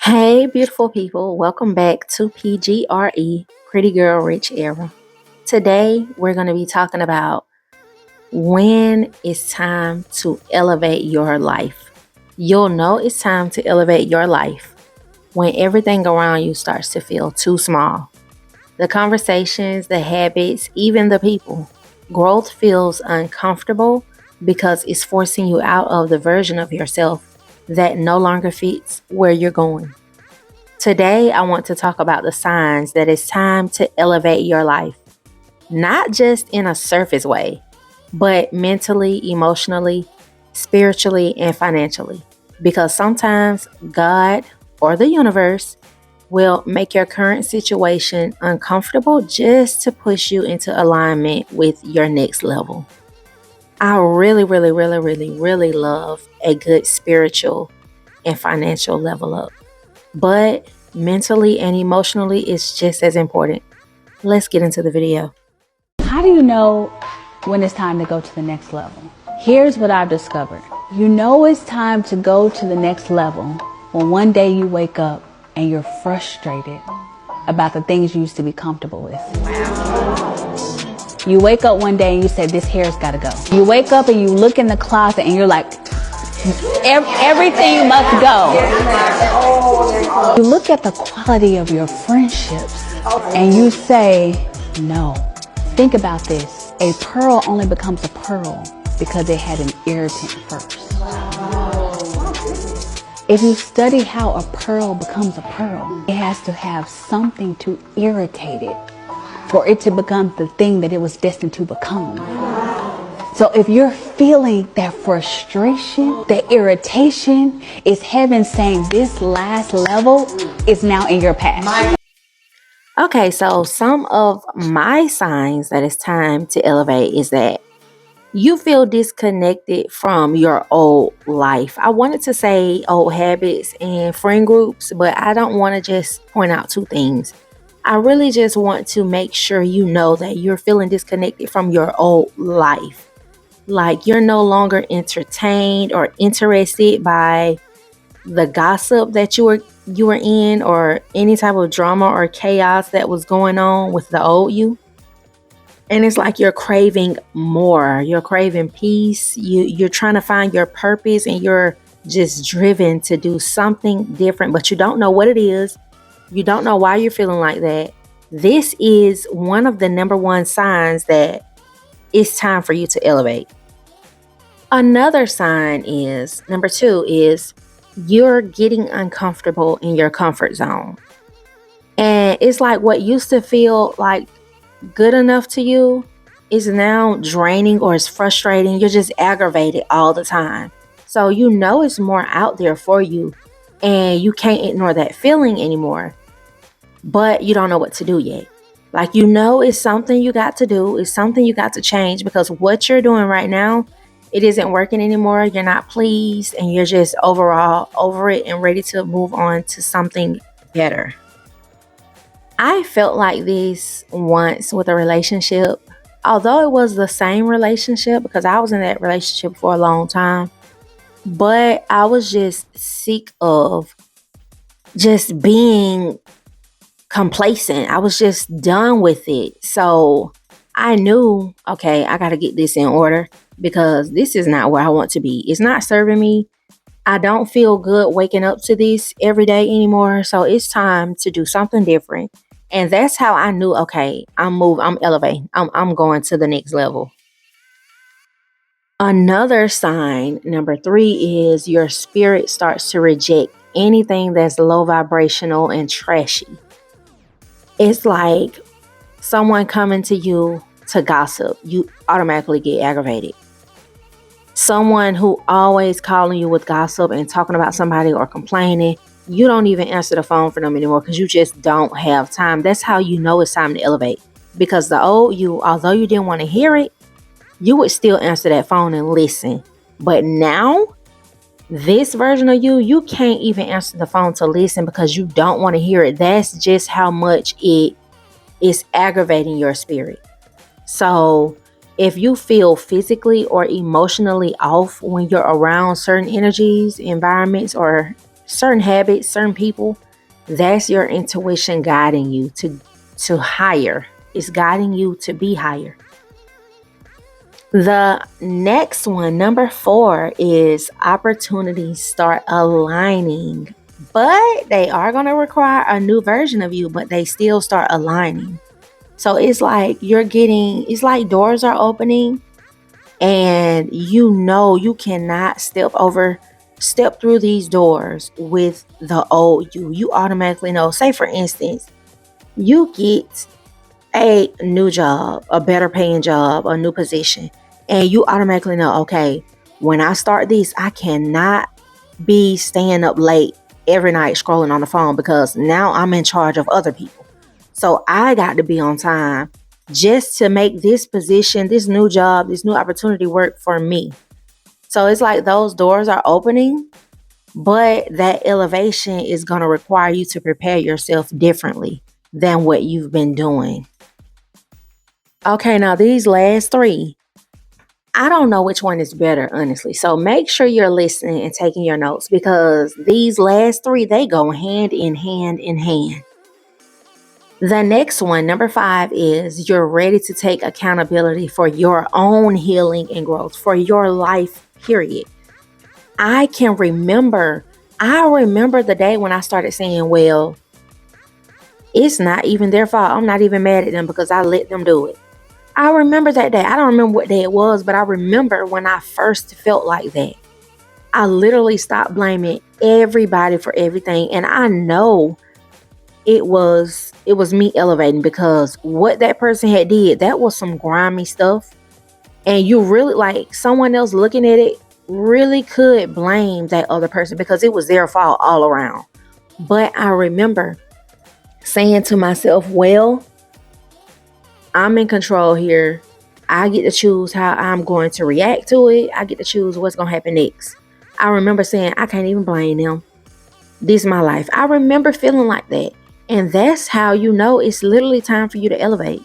Hey, beautiful people, welcome back to PGRE, Pretty Girl Rich Era. Today, we're going to be talking about when it's time to elevate your life. You'll know it's time to elevate your life when everything around you starts to feel too small. The conversations, the habits, even the people. Growth feels uncomfortable because it's forcing you out of the version of yourself that no longer fits where you're going. Today, I want to talk about the signs that it's time to elevate your life, not just in a surface way, but mentally, emotionally, spiritually, and financially. Because sometimes God or the universe will make your current situation uncomfortable just to push you into alignment with your next level. I really love a good spiritual and financial level up. But mentally and emotionally, it's just as important. Let's get into the video. How do you know when it's time to go to the next level? Here's what I've discovered. You know it's time to go to the next level when one day you wake up and you're frustrated about the things you used to be comfortable with. You wake up one day and you say, this hair's gotta go. You wake up and you look in the closet and you're like, everything must go. You look at the quality of your friendships and you say, no. Think about this. A pearl only becomes a pearl because it had an irritant first. If you study how a pearl becomes a pearl, it has to have something to irritate it for it to become the thing that it was destined to become. So if you're feeling that frustration, that irritation, is heaven saying this last level is now in your path. Okay, so some of my signs that it's time to elevate is that you feel disconnected from your old life. I wanted to say old habits and friend groups, but I don't want to just point out two things. I really just want to make sure you know that you're feeling disconnected from your old life. Like you're no longer entertained or interested by the gossip that you were in or any type of drama or chaos that was going on with the old you. And it's like you're craving more. You're craving peace. You're trying to find your purpose and you're just driven to do something different, but you don't know what it is. You don't know why you're feeling like that. This is one of the number one signs that it's time for you to elevate. Another sign is number two is you're getting uncomfortable in your comfort zone. And it's like what used to feel like good enough to you is now draining or it's frustrating. You're just aggravated all the time. So you know it's more out there for you and you can't ignore that feeling anymore, but you don't know what to do yet. Like you know it's something you got to do, it's something you got to change because what you're doing right now, it isn't working anymore. You're not pleased and you're just overall over it and ready to move on to something better. I felt like this once with a relationship, although it was the same relationship because I was in that relationship for a long time, but I was just sick of just being complacent. I was just done with it. So I knew, okay, I got to get this in order because this is not where I want to be. It's not serving me. I don't feel good waking up to this every day anymore. So it's time to do something different. And that's how I knew, okay, I'm elevating. I'm going to the next level. Another sign, number three, is your spirit starts to reject anything that's low vibrational and trashy. It's like someone coming to you to gossip, you automatically get aggravated. Someone who always calling you with gossip and talking about somebody or complaining, you don't even answer the phone for them anymore because you just don't have time. That's how you know it's time to elevate. Because the old you, although you didn't want to hear it, you would still answer that phone and listen. But now, this version of you, you can't even answer the phone to listen because you don't want to hear it. That's just how much it is aggravating your spirit. So if you feel physically or emotionally off when you're around certain energies, environments, or certain habits, certain people, that's your intuition guiding you to higher. It's guiding you to be higher. The next one, number 4, is opportunities start aligning. But they are going to require a new version of you, but they still start aligning. So it's like it's like doors are opening, and you cannot step through these doors with the old you. You automatically know. Say for instance, you get a new job, a better paying job, a new position, and you automatically know, okay, when I start this, I cannot be staying up late every night scrolling on the phone, because now I'm in charge of other people. So I got to be on time just to make this position, this new job, this new opportunity work for me. So it's like those doors are opening, but that elevation is going to require you to prepare yourself differently than what you've been doing. Okay, now these last 3, I don't know which one is better, honestly. So make sure you're listening and taking your notes, because these last 3, they go hand in hand in hand. The next one, number 5, is you're ready to take accountability for your own healing and growth, for your life, period. I remember the day when I started saying, well, it's not even their fault. I'm not even mad at them because I let them do it. I remember that day. I don't remember what day it was, but I remember when I first felt like that. I literally stopped blaming everybody for everything. And I know it was me elevating, because what that person had did, that was some grimy stuff. And you really, like, someone else looking at it really could blame that other person because it was their fault all around. But I remember saying to myself, well, I'm in control here. I get to choose how I'm going to react to it. I get to choose what's going to happen next. I remember saying, I can't even blame them. This is my life. I remember feeling like that. And that's how you know it's literally time for you to elevate.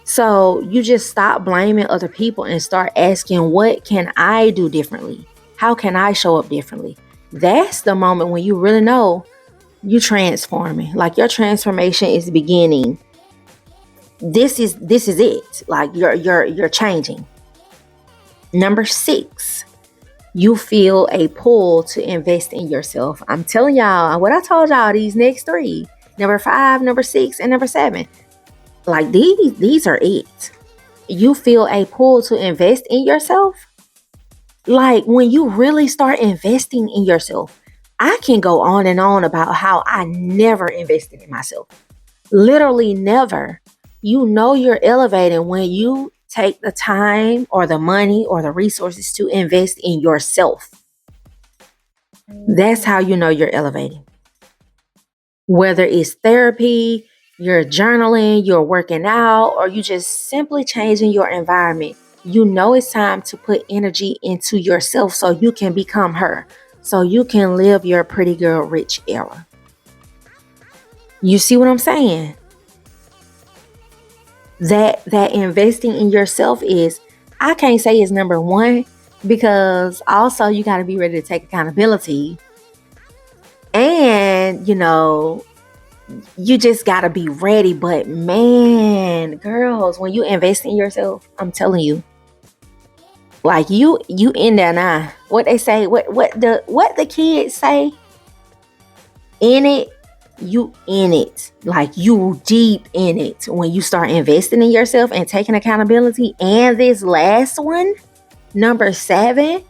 So you just stop blaming other people and start asking, what can I do differently? How can I show up differently? That's the moment when you really know you transforming. Like, your transformation is beginning. This is it. Like, you're changing. Number 6, you feel a pull to invest in yourself. I'm telling y'all what I told y'all, these next 3, number 5, number 6, and number 7. Like, these are it. You feel a pull to invest in yourself. Like, when you really start investing in yourself, I can go on and on about how I never invested in myself. Literally never. You know you're elevating when you take the time or the money or the resources to invest in yourself. That's how you know you're elevating. Whether it's therapy, you're journaling, you're working out, or you just simply changing your environment, you know it's time to put energy into yourself so you can become her, so you can live your pretty girl rich era. You see what I'm saying? That investing in yourself is, I can't say it's number 1, because also you got to be ready to take accountability. And, you just got to be ready. But man, girls, when you invest in yourself, I'm telling you, like, you in there now. What they say, what the kids say, in it, you in it. Like, you deep in it when you start investing in yourself and taking accountability. And this last one, number 7,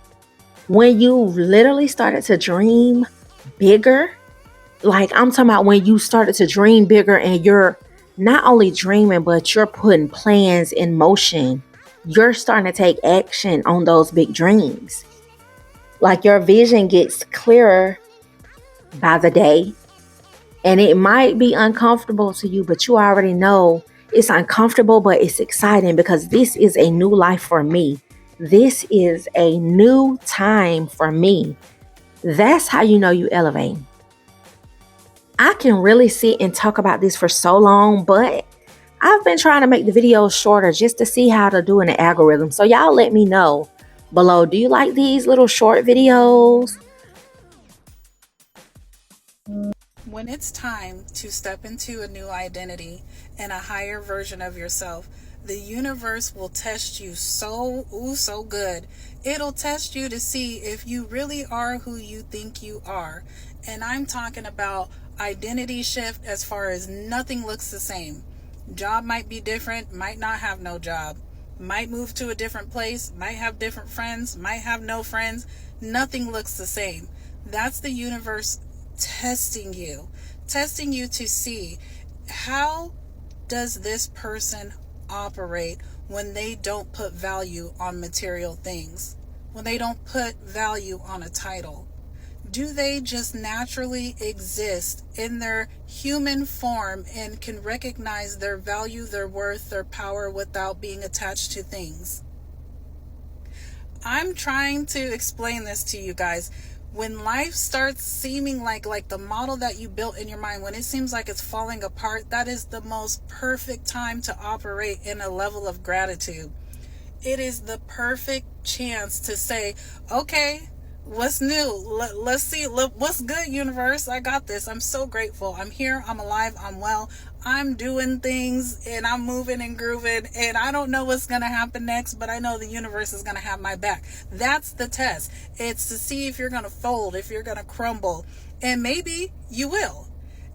when you literally started to dream bigger. Like, I'm talking about when you started to dream bigger, and you're not only dreaming, but you're putting plans in motion. You're starting to take action on those big dreams. Like, your vision gets clearer by the day. And it might be uncomfortable to you, but you already know it's uncomfortable, but it's exciting, because this is a new life for me. This is a new time for me. That's how you know you elevate. I can really sit and talk about this for so long, but I've been trying to make the videos shorter just to see how to do in the algorithm. So y'all let me know below. Do you like these little short videos? When it's time to step into a new identity and a higher version of yourself, the universe will test you so good. It'll test you to see if you really are who you think you are. And I'm talking about identity shift as far as nothing looks the same. Job might be different, might not have no job. Might move to a different place, might have different friends, might have no friends. Nothing looks the same. That's the universe testing you to see, how does this person operate when they don't put value on material things, when they don't put value on a title. Do they just naturally exist in their human form and can recognize their value, their worth, their power without being attached to things? I'm trying to explain this to you guys. When life starts seeming like the model that you built in your mind, when it seems like it's falling apart, that is the most perfect time to operate in a level of gratitude. It is the perfect chance to say, okay, what's new? Let's see. What's good, universe? I got this. I'm so grateful. I'm here. I'm alive. I'm well. I'm doing things and I'm moving and grooving, and I don't know what's going to happen next, but I know the universe is going to have my back. That's the test. It's to see if you're going to fold, if you're going to crumble, and maybe you will.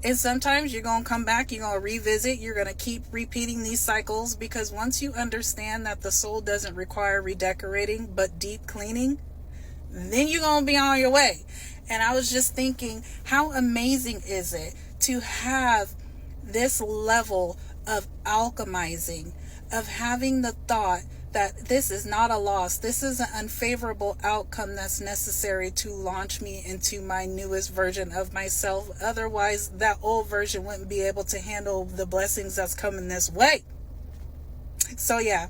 And sometimes you're going to come back, you're going to revisit, you're going to keep repeating these cycles, because once you understand that the soul doesn't require redecorating, but deep cleaning, then you're going to be on your way. And I was just thinking, how amazing is it to have this level of alchemizing, of having the thought that this is not a loss, this is an unfavorable outcome that's necessary to launch me into my newest version of myself. Otherwise, that old version wouldn't be able to handle the blessings that's coming this way. So yeah,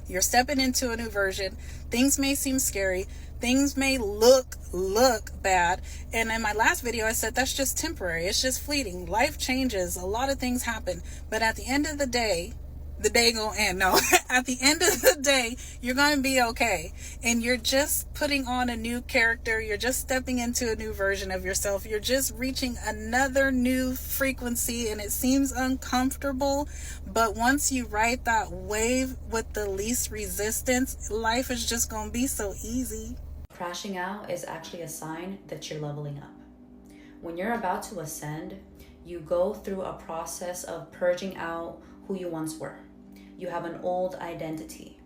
you're stepping into a new version. Things may seem scary. Things may look bad. And in my last video, I said that's just temporary. It's just fleeting. Life changes. A lot of things happen. But at the end of the day gonna end. No, at the end of the day, you're going to be okay. And you're just putting on a new character. You're just stepping into a new version of yourself. You're just reaching another new frequency, and it seems uncomfortable. But once you ride that wave with the least resistance, life is just going to be so easy. Crashing out is actually a sign that you're leveling up. When you're about to ascend, you go through a process of purging out who you once were. You have an old identity,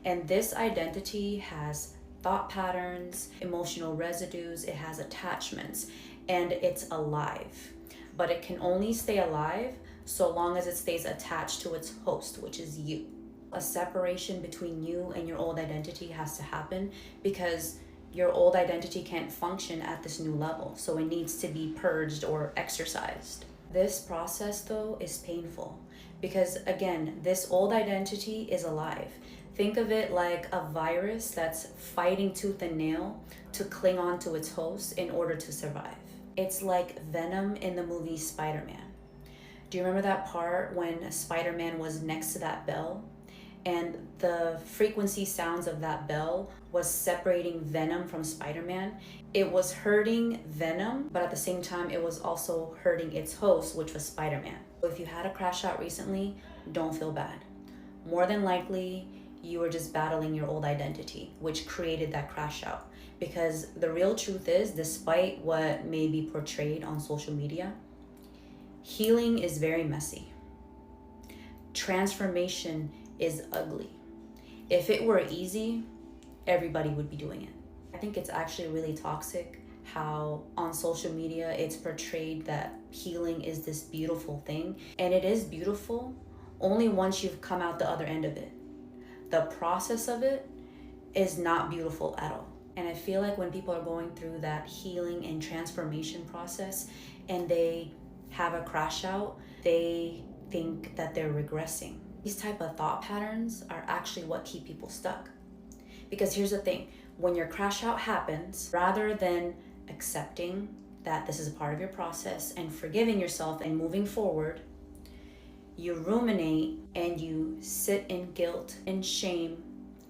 and this identity has thought patterns, emotional residues, it has attachments, and it's alive. But it can only stay alive so long as it stays attached to its host, which is you. A separation between you and your old identity has to happen, because your old identity can't function at this new level, so it needs to be purged or exercised. This process, though, is painful because, again, this old identity is alive. Think of it like a virus that's fighting tooth and nail to cling on to its host in order to survive. It's like Venom in the movie Spider-Man. Do you remember that part when Spider-Man was next to that bell? And the frequency sounds of that bell was separating Venom from Spider-Man. It was hurting Venom, but at the same time, it was also hurting its host, which was Spider-Man. So if you had a crash out recently, don't feel bad. More than likely, you were just battling your old identity, which created that crash out. Because the real truth is, despite what may be portrayed on social media, healing is very messy. Transformation is ugly. If it were easy, everybody would be doing it. I think it's actually really toxic how on social media it's portrayed that healing is this beautiful thing, and it is beautiful only once you've come out the other end of it. The process of it is not beautiful at all. And I feel like when people are going through that healing and transformation process and they have a crash out, they think that they're regressing. These type of thought patterns are actually what keep people stuck. Because here's the thing, when your crash out happens, rather than accepting that this is a part of your process and forgiving yourself and moving forward, you ruminate and you sit in guilt and shame.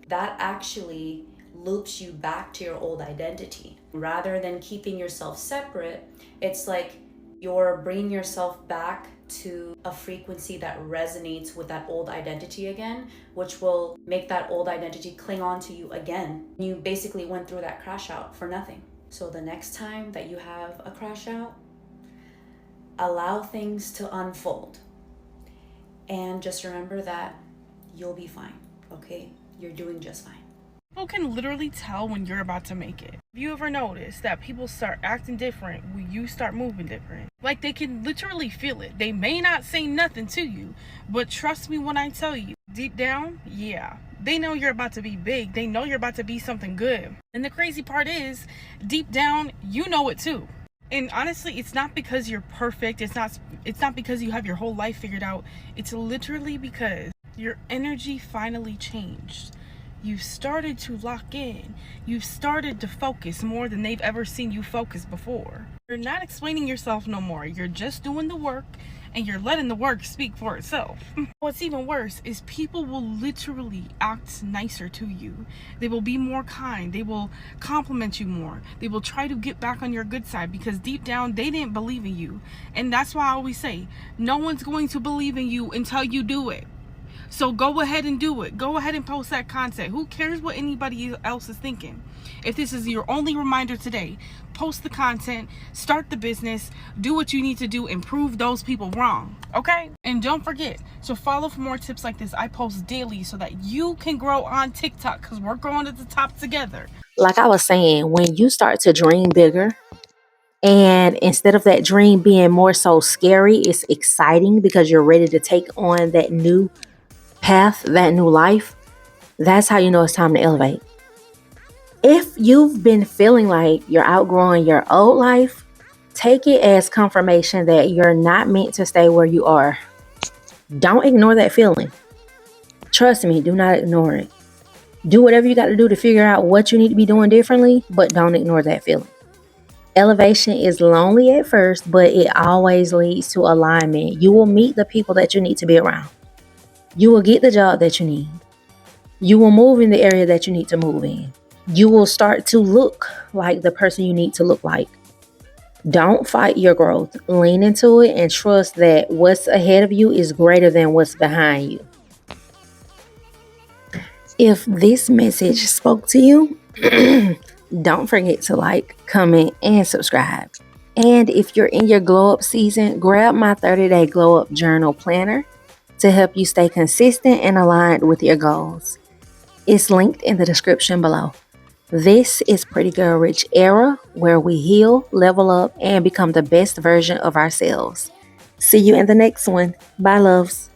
That actually loops you back to your old identity. Rather than keeping yourself separate, it's like You're bringing yourself back to a frequency that resonates with that old identity again, which will make that old identity cling on to you again. You basically went through that crash out for nothing. So the next time that you have a crash out, allow things to unfold. And just remember that you'll be fine, okay? You're doing just fine. People can literally tell when you're about to make it. Have you ever noticed that people start acting different when you start moving different? Like, they can literally feel it. They may not say nothing to you, but trust me when I tell you, deep down, yeah, they know you're about to be big. They know you're about to be something good. And the crazy part is, deep down, you know it too. And honestly, it's not because you're perfect. It's not because you have your whole life figured out. It's literally because your energy finally changed. You've started to lock in. You've started to focus more than they've ever seen you focus before. You're not explaining yourself no more. You're just doing the work, and you're letting the work speak for itself. What's even worse is people will literally act nicer to you. They will be more kind. They will compliment you more. They will try to get back on your good side because deep down they didn't believe in you. And that's why I always say, no one's going to believe in you until you do it. So go ahead and do it. Go ahead and post that content. Who cares what anybody else is thinking? If this is your only reminder today, post the content, start the business, do what you need to do, and prove those people wrong. Okay? And don't forget to follow for more tips like this. I post daily so that you can grow on TikTok because we're growing at the top together. Like I was saying, when you start to dream bigger, and instead of that dream being more so scary, it's exciting because you're ready to take on that new path, that new life, that's how you know it's time to elevate. If you've been feeling like you're outgrowing your old life, take it as confirmation that you're not meant to stay where you are. Don't ignore that feeling. Trust me, do not ignore it. Do whatever you got to do to figure out what you need to be doing differently, but don't ignore that feeling. Elevation is lonely at first, but it always leads to alignment. You will meet the people that you need to be around. You will get the job that you need. You will move in the area that you need to move in. You will start to look like the person you need to look like. Don't fight your growth. Lean into it and trust that what's ahead of you is greater than what's behind you. If this message spoke to you, don't forget to like, comment, and subscribe. And if you're in your glow up season, grab my 30-day glow up journal planner to help you stay consistent and aligned with your goals. It's linked in the description below. This is Pretty Girl Rich Era, where we heal, level up, and become the best version of ourselves. See you in the next one. Bye, loves.